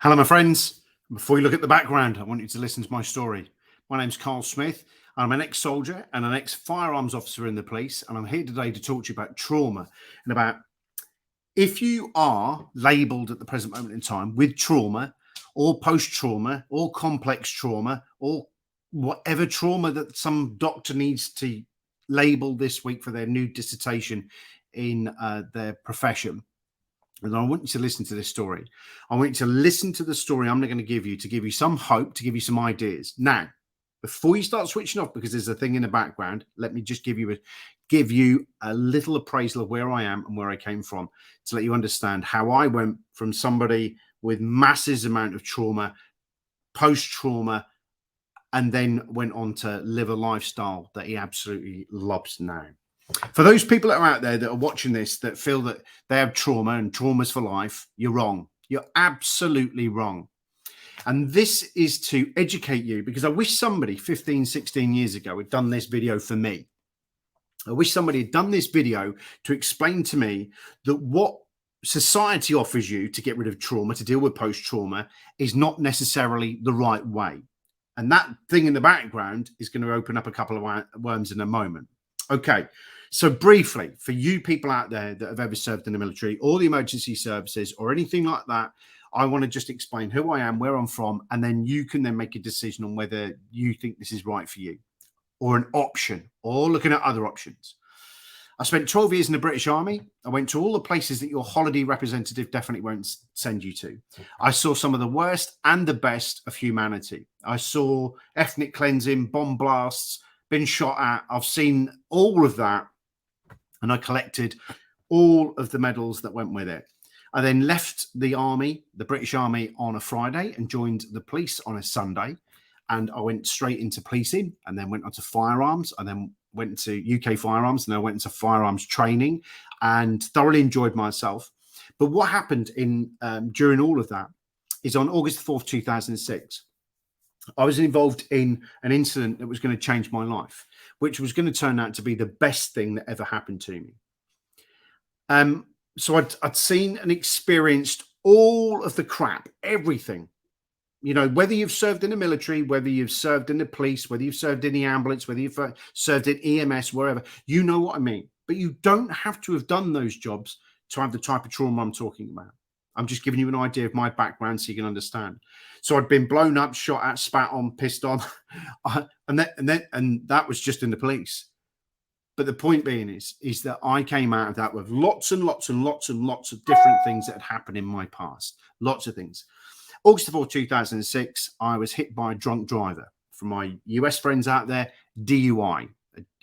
Hello, my friends. Before you look at the background, I want you to listen to my story. My name's Carl Smith. I'm an ex-soldier and an ex-firearms officer in the police, and I'm here today to talk to you about trauma and about if you are labelled at the present moment in time with trauma or post-trauma or complex trauma or whatever trauma that some doctor needs to label this week for their new dissertation in their profession. And I want you to listen to this story. I want you to listen to the story I'm going to give you some hope, to give you some ideas. Now, before you start switching off, because there's a thing in the background, let me just give you a little appraisal of where I am and where I came from, to let you understand how I went from somebody with massive amount of trauma, post-trauma, and then went on to live a lifestyle that he absolutely loves now. For those people that are out there that are watching this that feel that they have trauma and traumas for life, you're wrong. You're absolutely wrong. And this is to educate you, because I wish somebody 15, 16 years ago had done this video for me. I wish somebody had done this video to explain to me that what society offers you to get rid of trauma, to deal with post-trauma, is not necessarily the right way. And that thing in the background is going to open up a couple of worms in a moment. Okay. So briefly, for you people out there that have ever served in the military or the emergency services or anything like that, I want to just explain who I am, where I'm from, and then you can then make a decision on whether you think this is right for you or an option or looking at other options. I spent 12 years in the British Army. I went to all the places that your holiday representative definitely won't send you to. I saw some of the worst and the best of humanity. I saw ethnic cleansing, bomb blasts, been shot at. I've seen all of that. And I collected all of the medals that went with it. I then left the army, the British Army, on a Friday and joined the police on a Sunday. And I went straight into policing and then went on to firearms. I then went into UK firearms and I went into firearms training and thoroughly enjoyed myself. But what happened during all of that is on August 4th, 2006, I was involved in an incident that was going to change my life, which was going to turn out to be the best thing that ever happened to me. So I'd seen and experienced all of the crap, everything. You know, whether you've served in the military, whether you've served in the police, whether you've served in the ambulance, whether you've served in EMS, wherever, you know what I mean. But you don't have to have done those jobs to have the type of trauma I'm talking about. I'm just giving you an idea of my background so you can understand. So I'd been blown up, shot at, spat on, pissed on, and that was just in the police. But the point being is that I came out of that with lots and lots and lots and lots of different things that had happened in my past. Lots of things. August 4, 2006, I was hit by a drunk driver. For my US friends out there, DUI.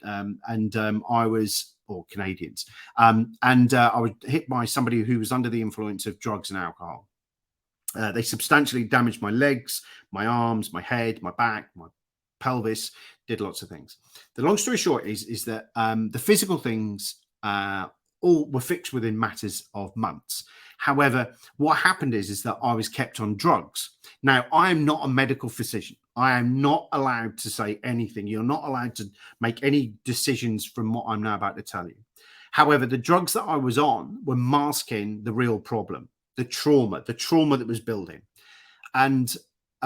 I was, or Canadians, I was hit by somebody who was under the influence of drugs and alcohol. They substantially damaged my legs, my arms, my head, my back, my pelvis, did lots of things. The long story short is that the physical things all were fixed within matters of months. However, what happened is that I was kept on drugs. Now, I am not a medical physician. I am not allowed to say anything. You're not allowed to make any decisions from what I'm now about to tell you. However, the drugs that I was on were masking the real problem, the trauma that was building and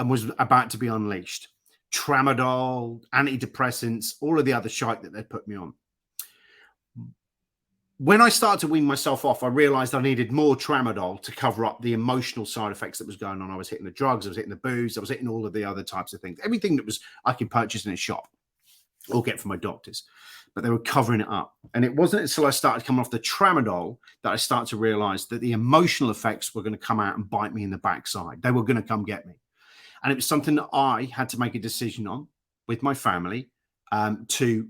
was about to be unleashed. Tramadol, antidepressants, all of the other shite that they'd put me on. When I started to wean myself off, I realized I needed more tramadol to cover up the emotional side effects that was going on. I was hitting the drugs, I was hitting the booze, I was hitting all of the other types of things. Everything that was I could purchase in a shop or get from my doctors. But they were covering it up. And it wasn't until I started coming off the tramadol that I started to realize that the emotional effects were going to come out and bite me in the backside. They were going to come get me. And it was something that I had to make a decision on with my family to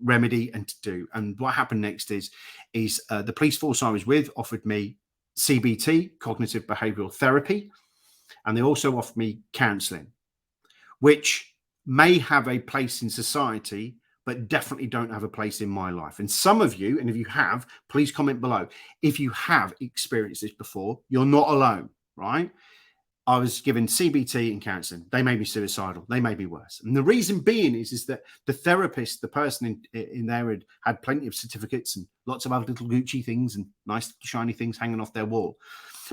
remedy and to do. And what happened next is the police force I was with offered me CBT, cognitive behavioral therapy, and they also offered me counseling, which may have a place in society, but definitely don't have a place in my life. And some of you, and if you have, please comment below. If you have experienced this before, you're not alone, right? I was given CBT and counseling. They made me suicidal. They made me worse. And the reason being is that the therapist, the person in there had plenty of certificates and lots of other little Gucci things and nice shiny things hanging off their wall.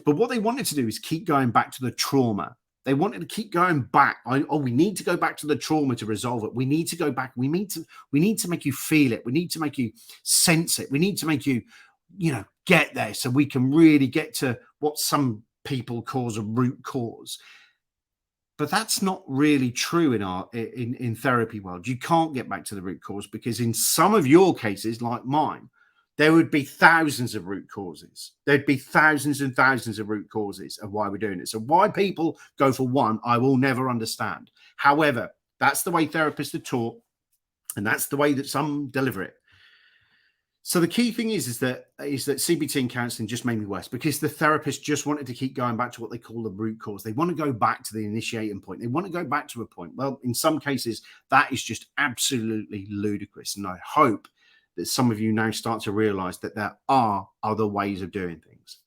But what they wanted to do is keep going back to the trauma. They wanted to keep going back. We need to go back to the trauma to resolve it. We need to go back. We need to make you feel it. We need to make you sense it. We need to make you, get there so we can really get to what some people call a root cause. But that's not really true in therapy world. You can't get back to the root cause, because in some of your cases, like mine, there would be thousands of root causes. There'd be thousands and thousands of root causes of why we're doing it. So why people go for one, I will never understand. However, that's the way therapists are taught, and that's the way that some deliver it. So the key thing is that CBT and counseling just made me worse, because the therapist just wanted to keep going back to what they call the root cause. They want to go back to the initiating point. They want to go back to a point. Well, in some cases, that is just absolutely ludicrous. And I hope that some of you now start to realize that there are other ways of doing things.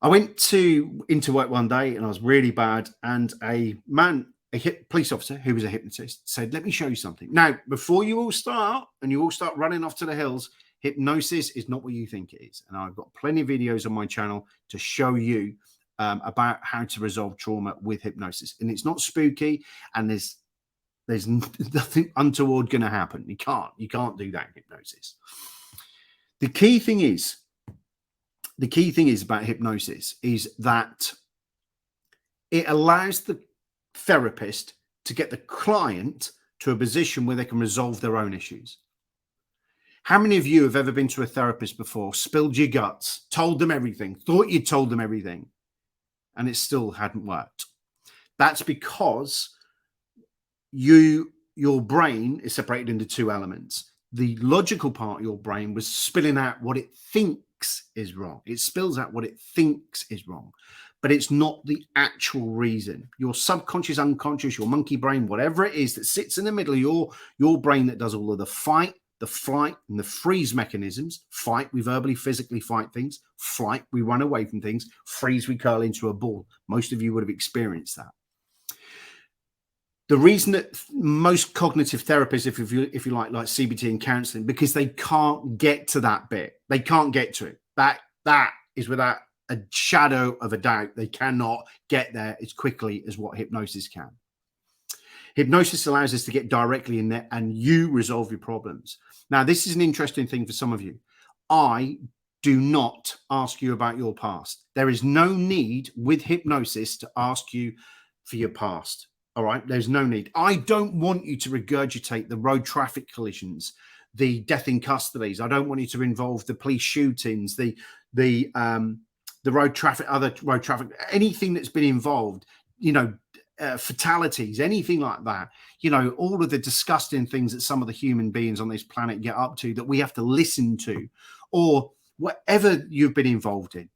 I went into work one day and I was really bad, and a police officer who was a hypnotist said, let me show you something. Now, before you all start running off to the hills, hypnosis is not what you think it is. And I've got plenty of videos on my channel to show you about how to resolve trauma with hypnosis. And it's not spooky, and there's nothing untoward going to happen. You can't do that in hypnosis. The key thing is about hypnosis is that it allows the therapist to get the client to a position where they can resolve their own issues. How many of you have ever been to a therapist before, spilled your guts, told them everything, thought you told them everything, and it still hadn't worked? That's because your brain is separated into two elements. The logical part of your brain was spilling out what it thinks is wrong. It spills out what it thinks is wrong, but it's not the actual reason. Your subconscious, unconscious, your monkey brain, whatever it is that sits in the middle of your brain that does all of the fight, the flight, and the freeze mechanisms. Fight, we verbally, physically fight things. Flight, we run away from things. Freeze, we curl into a ball. Most of you would have experienced that. The reason that most cognitive therapists, if you like CBT and counseling, because they can't get to that bit. They can't get to it. That is without a shadow of a doubt. They cannot get there as quickly as what hypnosis can. Hypnosis allows us to get directly in there and you resolve your problems. Now, this is an interesting thing for some of you. I do not ask you about your past. There is no need with hypnosis to ask you for your past. All right, there's no need. I don't want you to regurgitate the road traffic collisions, the death in custodies. I don't want you to involve the police shootings, the road traffic, other road traffic, anything that's been involved, fatalities, anything like that. All of the disgusting things that some of the human beings on this planet get up to that we have to listen to, or whatever you've been involved in,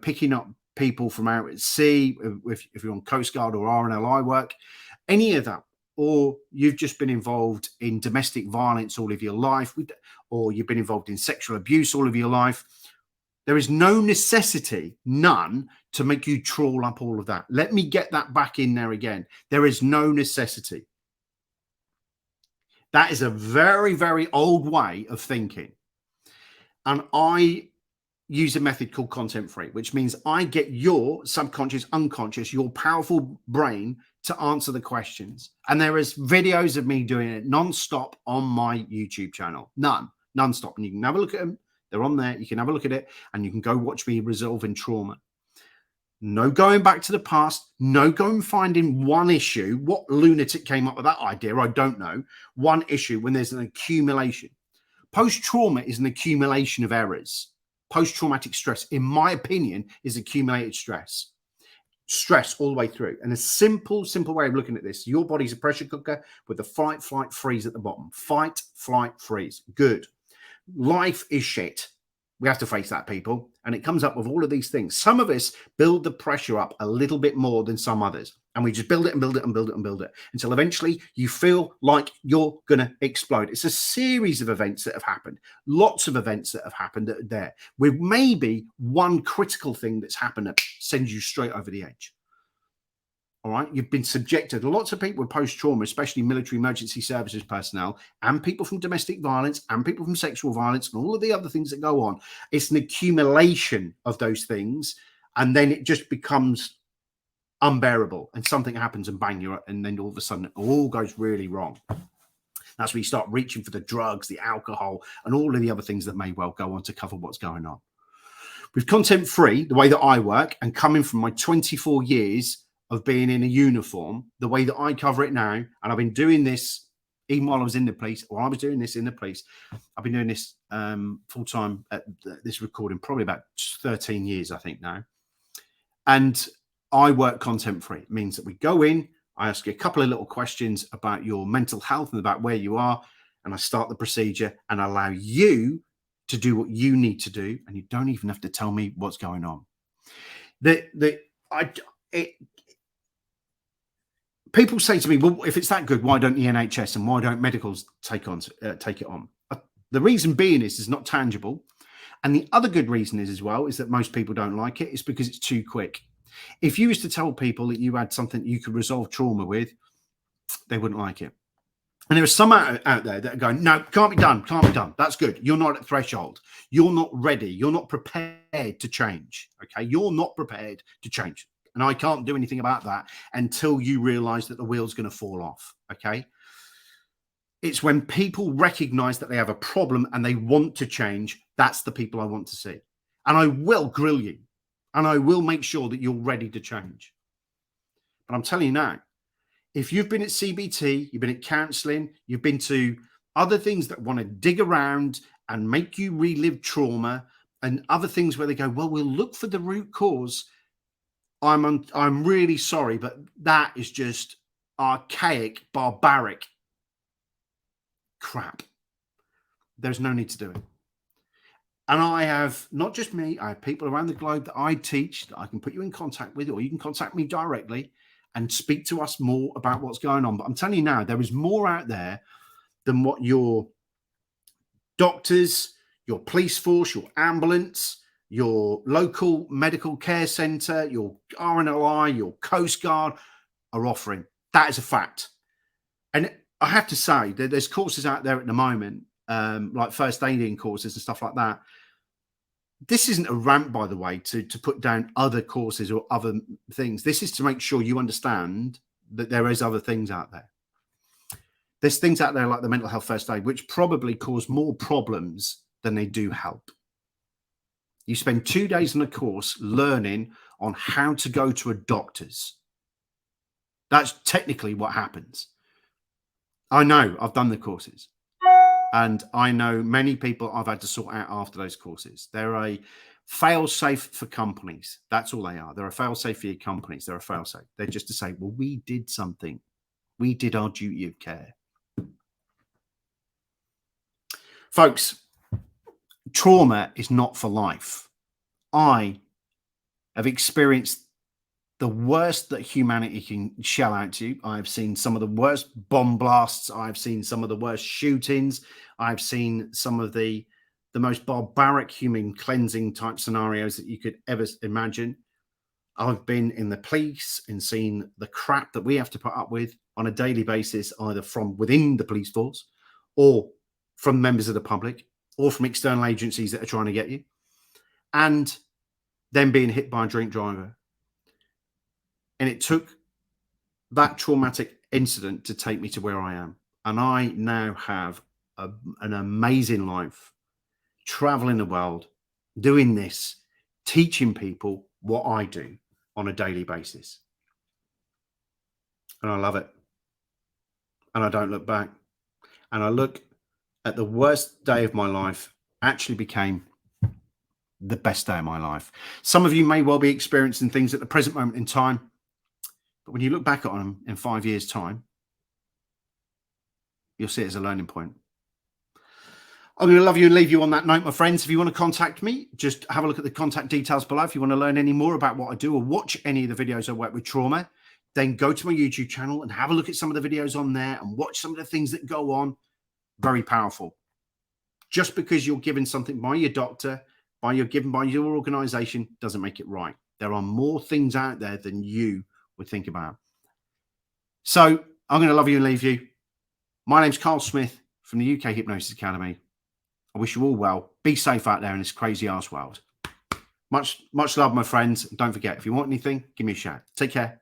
picking up people from out at sea, if you're on Coast Guard or RNLI work, any of that, or you've just been involved in domestic violence all of your life, or you've been involved in sexual abuse all of your life. There is no necessity, none, to make you trawl up all of that. Let me get that back in there again. There is no necessity. That is a very, very old way of thinking. And I use a method called content free, which means I get your subconscious, unconscious, your powerful brain to answer the questions. And there is videos of me doing it non-stop on my YouTube channel. Non-stop. And you can have a look at them. They're on there. You can have a look at it and you can go watch me resolving trauma. No going back to the past. No going finding one issue. What lunatic came up with that idea? I don't know. One issue when there's an accumulation. Post-trauma is an accumulation of errors. Post-traumatic stress, in my opinion, is accumulated stress. Stress all the way through. And a simple way of looking at this, your body's a pressure cooker with the fight, flight, freeze at the bottom. Fight, flight, freeze. Good. Life is shit. We have to face that, people. And it comes up with all of these things. Some of us build the pressure up a little bit more than some others. And we just build it and build it and build it and build it until eventually you feel like you're going to explode. It's a series of events that have happened. Lots of events that have happened that are there, with maybe one critical thing that's happened that sends you straight over the edge. All right. You've been subjected. Lots of people with post-trauma, especially military emergency services personnel and people from domestic violence and people from sexual violence and all of the other things that go on. It's an accumulation of those things. And then it just becomes unbearable and something happens and bang, and then all of a sudden it all goes really wrong. That's when you start reaching for the drugs, the alcohol, and all of the other things that may well go on to cover what's going on. With content free, the way that I work and coming from my 24 years of being in a uniform, the way that I cover it now, and I've been doing this even while I was in the police, or I was doing this in the police. I've been doing this full time at this recording, probably about 13 years, I think now. And I work content free. It means that we go in, I ask you a couple of little questions about your mental health and about where you are, and I start the procedure and allow you to do what you need to do, and you don't even have to tell me what's going on. People say to me, well, if it's that good, why don't the NHS and why don't medicals take it on? The reason being is it's not tangible. And the other good reason is as well is that most people don't like it. It's because it's too quick. If you was to tell people that you had something you could resolve trauma with, they wouldn't like it. And there are some out there that are going, no, can't be done. That's good. You're not at threshold. You're not ready. You're not prepared to change. Okay. You're not prepared to change. And I can't do anything about that until you realize that the wheel's going to fall off. Okay. It's when people recognize that they have a problem and they want to change. That's the people I want to see. And I will grill you and I will make sure that you're ready to change. But I'm telling you now, if you've been at CBT, you've been at counseling, you've been to other things that want to dig around and make you relive trauma and other things where they go, well, we'll look for the root cause. I'm really sorry, but that is just archaic, barbaric crap. There's no need to do it. And I have, not just me, I have people around the globe that I teach that I can put you in contact with, or you can contact me directly and speak to us more about what's going on. But I'm telling you now, there is more out there than what your doctors, your police force, your ambulance, your local medical care centre, your RNLI, your Coast Guard are offering. That is a fact. And I have to say that there's courses out there at the moment, like first aiding courses and stuff like that. This isn't a rant, by the way, to put down other courses or other things. This is to make sure you understand that there is other things out there. There's things out there like the mental health first aid, which probably cause more problems than they do help. You spend 2 days on a course learning on how to go to a doctor's. That's technically what happens. I know, I've done the courses. And I know many people I've had to sort out after those courses. They're a fail-safe for companies. That's all they are. They're a fail-safe for your companies. They're a fail-safe. They're just to say, well, we did something. We did our duty of care. Folks, trauma is not for life. I have experienced the worst that humanity can shell out to you. I've seen some of the worst bomb blasts. I've seen some of the worst shootings. I've seen some of the most barbaric human cleansing type scenarios that you could ever imagine. I've been in the police and seen the crap that we have to put up with on a daily basis, either from within the police force or from members of the public or from external agencies that are trying to get you, and then being hit by a drink driver. And it took that traumatic incident to take me to where I am. And I now have an amazing life, traveling the world, doing this, teaching people what I do on a daily basis. And I love it. And I don't look back. And I look at the worst day of my life actually became the best day of my life. Some of you may well be experiencing things at the present moment in time, but when you look back on them in 5 years' time, you'll see it as a learning point. I'm going to love you and leave you on that note, my friends. If you want to contact me, just have a look at the contact details below. If you want to learn any more about what I do or watch any of the videos I work with trauma, then go to my YouTube channel and have a look at some of the videos on there and watch some of the things that go on. Very powerful. Just because you're given something by your doctor, by your organization, doesn't make it right. There are more things out there than you would think about. So I'm going to love you and leave you. My name's Carl Smith from the UK Hypnosis Academy. I wish you all well. Be safe out there in this crazy ass world. Much love, my friends. Don't forget, if you want anything, give me a shout. Take care.